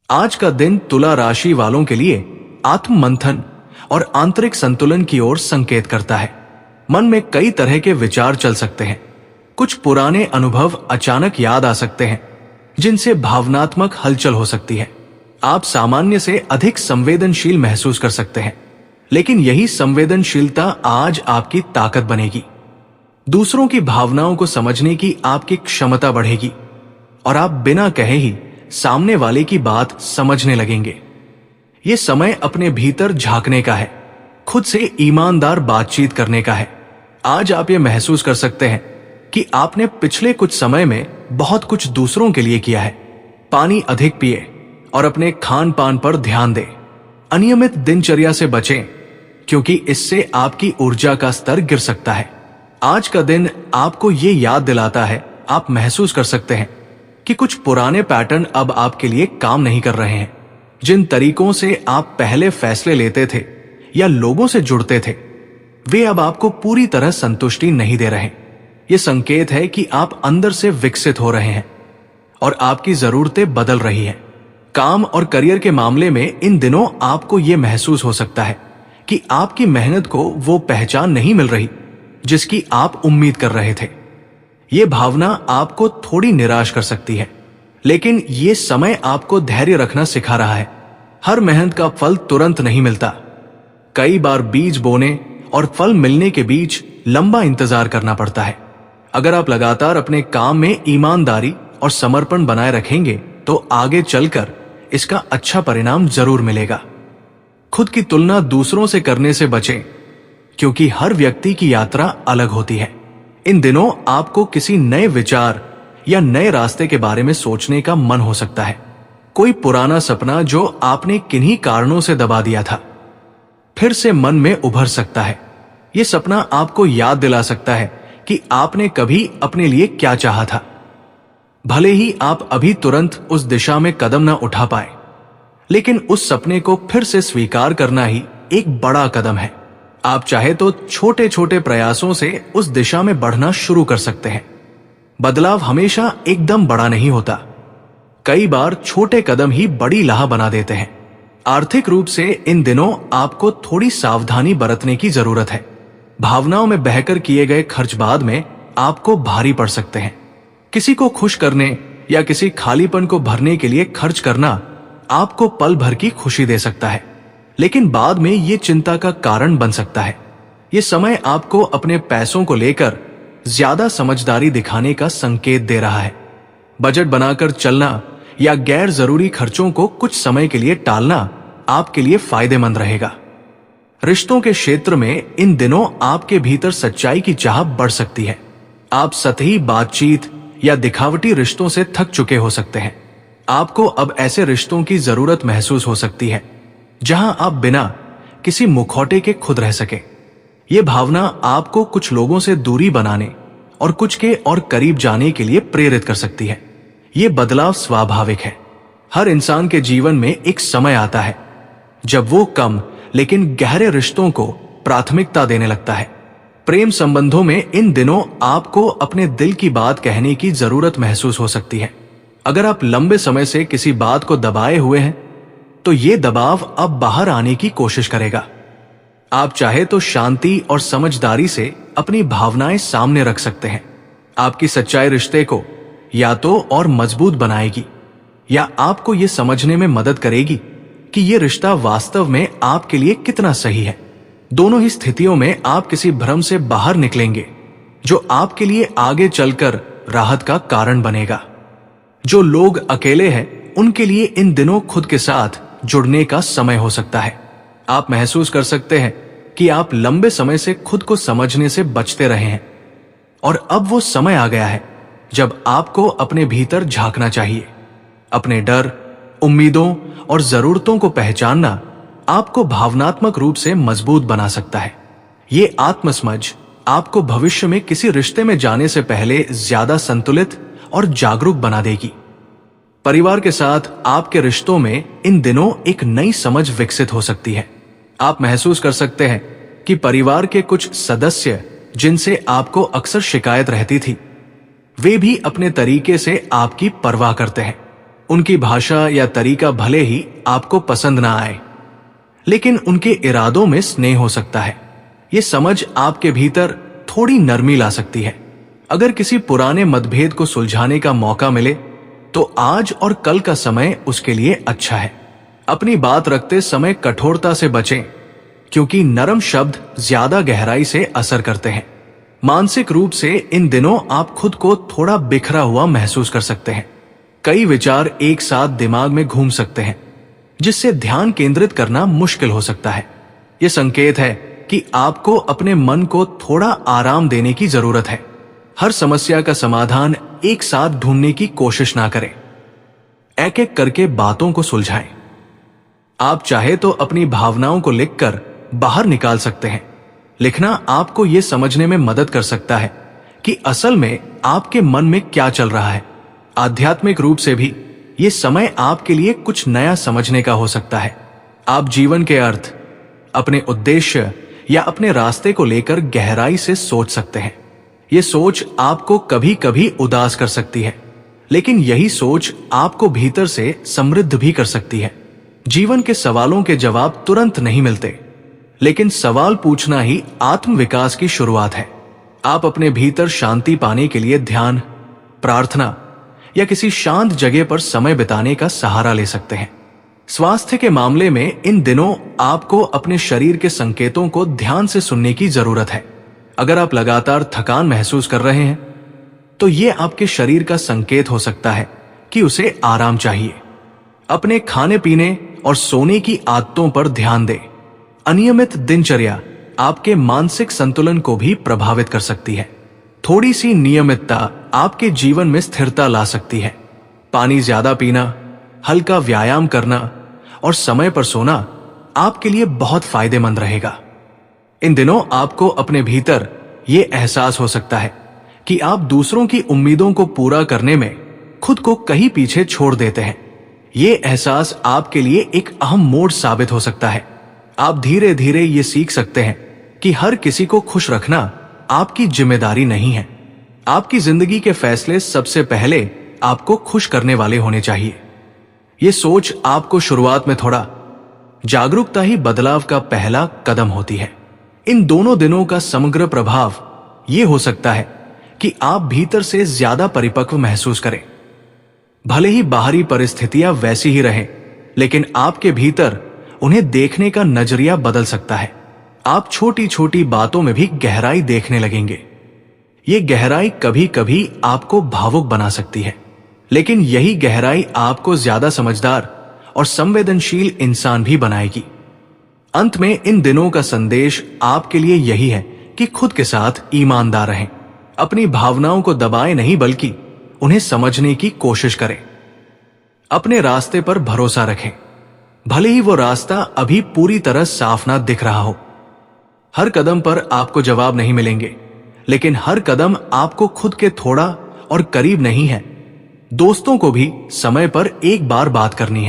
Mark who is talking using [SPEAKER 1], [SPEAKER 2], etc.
[SPEAKER 1] आज का दिन तुला राशि वालों के लिए आत्म मंथन और आंतरिक संतुलन की ओर संकेत करता है। मन में कई तरह के विचार चल सकते हैं। कुछ पुराने अनुभव अचानक याद आ सकते हैं, जिनसे भावनात्मक हलचल हो सकती है। आप सामान्य से अधिक संवेदनशील महसूस कर सकते हैं, लेकिन यही संवेदनशीलता आज आपकी ताकत बनेगी। दूसरों की भावनाओं को समझने की आपकी क्षमता बढ़ेगी और आप बिना कहे ही सामने वाले की बात समझने लगेंगे। ये समय अपने भीतर झांकने का है, खुद से ईमानदार बातचीत करने का है। आज आप ये महसूस कर सकते हैं कि आपने पिछले कुछ समय में बहुत कुछ दूसरों के लिए किया है। पानी अधिक पिए और अपने खान पान पर ध्यान दें। अनियमित दिनचर्या से बचें, क्योंकि इससे आपकी ऊर्जा का स्तर गिर सकता है। आज का दिन आपको ये याद दिलाता है, आप महसूस कर सकते हैं कि कुछ पुराने पैटर्न अब आपके लिए काम नहीं कर रहे हैं। जिन तरीकों से आप पहले फैसले लेते थे या लोगों से जुड़ते थे, वे अब आपको पूरी तरह संतुष्टि नहीं दे रहे। ये संकेत है कि आप अंदर से विकसित हो रहे हैं और आपकी जरूरतें बदल रही हैं। काम और करियर के मामले में इन दिनों आपको ये महसूस हो सकता है कि आपकी मेहनत को वो पहचान नहीं मिल रही जिसकी आप उम्मीद कर रहे थे। ये भावना आपको थोड़ी निराश कर सकती है, लेकिन ये समय आपको धैर्य रखना सिखा रहा है। हर मेहनत का फल तुरंत नहीं मिलता। कई बार बीज बोने और फल मिलने के बीच लंबा इंतजार करना पड़ता है। अगर आप लगातार अपने काम में ईमानदारी और समर्पण बनाए रखेंगे, तो आगे चलकर इसका अच्छा परिणाम जरूर मिलेगा। खुद की तुलना दूसरों से करने से बचें, क्योंकि हर व्यक्ति की यात्रा अलग होती है। इन दिनों आपको किसी नए विचार या नए रास्ते के बारे में सोचने का मन हो सकता है। कोई पुराना सपना जो आपने किन्हीं कारणों से दबा दिया था, फिर से मन में उभर सकता है। यह सपना आपको याद दिला सकता है कि आपने कभी अपने लिए क्या चाहा था। भले ही आप अभी तुरंत उस दिशा में कदम न उठा पाए, लेकिन उस सपने को फिर से स्वीकार करना ही एक बड़ा कदम है। आप चाहे तो छोटे छोटे प्रयासों से उस दिशा में बढ़ना शुरू कर सकते हैं। बदलाव हमेशा एकदम बड़ा नहीं होता। कई बार छोटे कदम ही बड़ी लाह बना देते हैं। आर्थिक रूप से इन दिनों आपको थोड़ी सावधानी बरतने की जरूरत है। भावनाओं में बहकर किए गए खर्च बाद में आपको भारी पड़ सकते हैं। किसी को खुश करने या किसी खालीपन को भरने के लिए खर्च करना आपको पल भर की खुशी दे सकता है, लेकिन बाद में ये चिंता का कारण बन सकता है। ये समय आपको अपने पैसों को लेकर ज्यादा समझदारी दिखाने का संकेत दे रहा है। बजट बनाकर चलना या गैर जरूरी खर्चों को कुछ समय के लिए टालना आपके लिए फायदेमंद रहेगा। रिश्तों के क्षेत्र में इन दिनों आपके भीतर सच्चाई की चाह बढ़ सकती है। आप सतही बातचीत या दिखावटी रिश्तों से थक चुके हो सकते हैं। आपको अब ऐसे रिश्तों की जरूरत महसूस हो सकती है जहां आप बिना किसी मुखौटे के खुद रह सके। ये भावना आपको कुछ लोगों से दूरी बनाने और कुछ के और करीब जाने के लिए प्रेरित कर सकती है। ये बदलाव स्वाभाविक है। हर इंसान के जीवन में एक समय आता है जब वो कम लेकिन गहरे रिश्तों को प्राथमिकता देने लगता है। प्रेम संबंधों में इन दिनों आपको अपने दिल की बात कहने की जरूरत महसूस हो सकती है। अगर आप लंबे समय से किसी बात को दबाए हुए हैं, तो ये दबाव अब बाहर आने की कोशिश करेगा। आप चाहे तो शांति और समझदारी से अपनी भावनाएं सामने रख सकते हैं। आपकी सच्चाई रिश्ते को या तो और मजबूत बनाएगी या आपको ये समझने में मदद करेगी कि ये रिश्ता वास्तव में आपके लिए कितना सही है। दोनों ही स्थितियों में आप किसी भ्रम से बाहर निकलेंगे जो आपके लिए आगे चलकर राहत का कारण बनेगा। जो लोग अकेले हैं, उनके लिए इन दिनों खुद के साथ जुड़ने का समय हो सकता है। आप महसूस कर सकते हैं कि आप लंबे समय से खुद को समझने से बचते रहे हैं और अब वो समय आ गया है जब आपको अपने भीतर झांकना चाहिए। अपने डर, उम्मीदों और जरूरतों को पहचानना आपको भावनात्मक रूप से मजबूत बना सकता है। ये आत्मसमझ आपको भविष्य में किसी रिश्ते में जाने से पहले ज्यादा संतुलित और जागरूक बना देगी। परिवार के साथ आपके रिश्तों में इन दिनों एक नई समझ विकसित हो सकती है। आप महसूस कर सकते हैं कि परिवार के कुछ सदस्य जिनसे आपको अक्सर शिकायत रहती थी, वे भी अपने तरीके से आपकी परवाह करते हैं। उनकी भाषा या तरीका भले ही आपको पसंद ना आए, लेकिन उनके इरादों में स्नेह हो सकता है। ये समझ आपके भीतर थोड़ी नरमी ला सकती है। अगर किसी पुराने मतभेद को सुलझाने का मौका मिले तो आज और कल का समय उसके लिए अच्छा है। अपनी बात रखते समय कठोरता से बचें, क्योंकि नरम शब्द ज्यादा गहराई से असर करते हैं। मानसिक रूप से इन दिनों आप खुद को थोड़ा बिखरा हुआ महसूस कर सकते हैं। कई विचार एक साथ दिमाग में घूम सकते हैं, जिससे ध्यान केंद्रित करना मुश्किल हो सकता है। यह संकेत है कि आपको अपने मन को थोड़ा आराम देने की जरूरत है। हर समस्या का समाधान एक साथ ढूंढने की कोशिश ना करें। एक एक करके बातों को सुलझाएं। आप चाहे तो अपनी भावनाओं को लिखकर बाहर निकाल सकते हैं। लिखना आपको यह समझने में मदद कर सकता है कि असल में आपके मन में क्या चल रहा है। आध्यात्मिक रूप से भी यह समय आपके लिए कुछ नया समझने का हो सकता है। आप जीवन के अर्थ, अपने उद्देश्य या अपने रास्ते को लेकर गहराई से सोच सकते हैं। यह सोच आपको कभी कभी उदास कर सकती है, लेकिन यही सोच आपको भीतर से समृद्ध भी कर सकती है। जीवन के सवालों के जवाब तुरंत नहीं मिलते, लेकिन सवाल पूछना ही आत्मविकास की शुरुआत है। आप अपने भीतर शांति पाने के लिए ध्यान, प्रार्थना या किसी शांत जगह पर समय बिताने का सहारा ले सकते हैं। स्वास्थ्य के मामले में इन दिनों आपको अपने शरीर के संकेतों को ध्यान से सुनने की जरूरत है। अगर आप लगातार थकान महसूस कर रहे हैं, तो ये आपके शरीर का संकेत हो सकता है कि उसे आराम चाहिए। अपने खाने पीने और सोने की आदतों पर ध्यान दें। अनियमित दिनचर्या आपके मानसिक संतुलन को भी प्रभावित कर सकती है। थोड़ी सी नियमितता आपके जीवन में स्थिरता ला सकती है। पानी ज्यादा पीना, हल्का व्यायाम करना और समय पर सोना आपके लिए बहुत फायदेमंद रहेगा। इन दिनों आपको अपने भीतर ये एहसास हो सकता है कि आप दूसरों की उम्मीदों को पूरा करने में खुद को कहीं पीछे छोड़ देते हैं। ये एहसास आपके लिए एक अहम मोड़ साबित हो सकता है। आप धीरे धीरे ये सीख सकते हैं कि हर किसी को खुश रखना आपकी जिम्मेदारी नहीं है। आपकी जिंदगी के फैसले सबसे पहले आपको खुश करने वाले होने चाहिए। ये सोच आपको शुरुआत में थोड़ा जागरूकता ही बदलाव का पहला कदम होती है। इन दोनों दिनों का समग्र प्रभाव ये हो सकता है कि आप भीतर से ज्यादा परिपक्व महसूस करें। भले ही बाहरी परिस्थितियां वैसी ही रहें, लेकिन आपके भीतर उन्हें देखने का नजरिया बदल सकता है। आप छोटी छोटी बातों में भी गहराई देखने लगेंगे। ये गहराई कभी कभी आपको भावुक बना सकती है, लेकिन यही गहराई आपको ज्यादा समझदार और संवेदनशील इंसान भी बनाएगी। अंत में इन दिनों का संदेश आपके लिए यही है कि खुद के साथ ईमानदार रहें। अपनी भावनाओं को दबाएं नहीं, बल्कि उन्हें समझने की कोशिश करें। अपने रास्ते पर भरोसा रखें, भले ही वो रास्ता अभी पूरी तरह साफ ना दिख रहा हो। हर कदम पर आपको जवाब नहीं मिलेंगे, लेकिन हर कदम आपको खुद के थोड़ा और करीब नहीं है। दोस्तों को भी समय पर एक बार बात करनी है।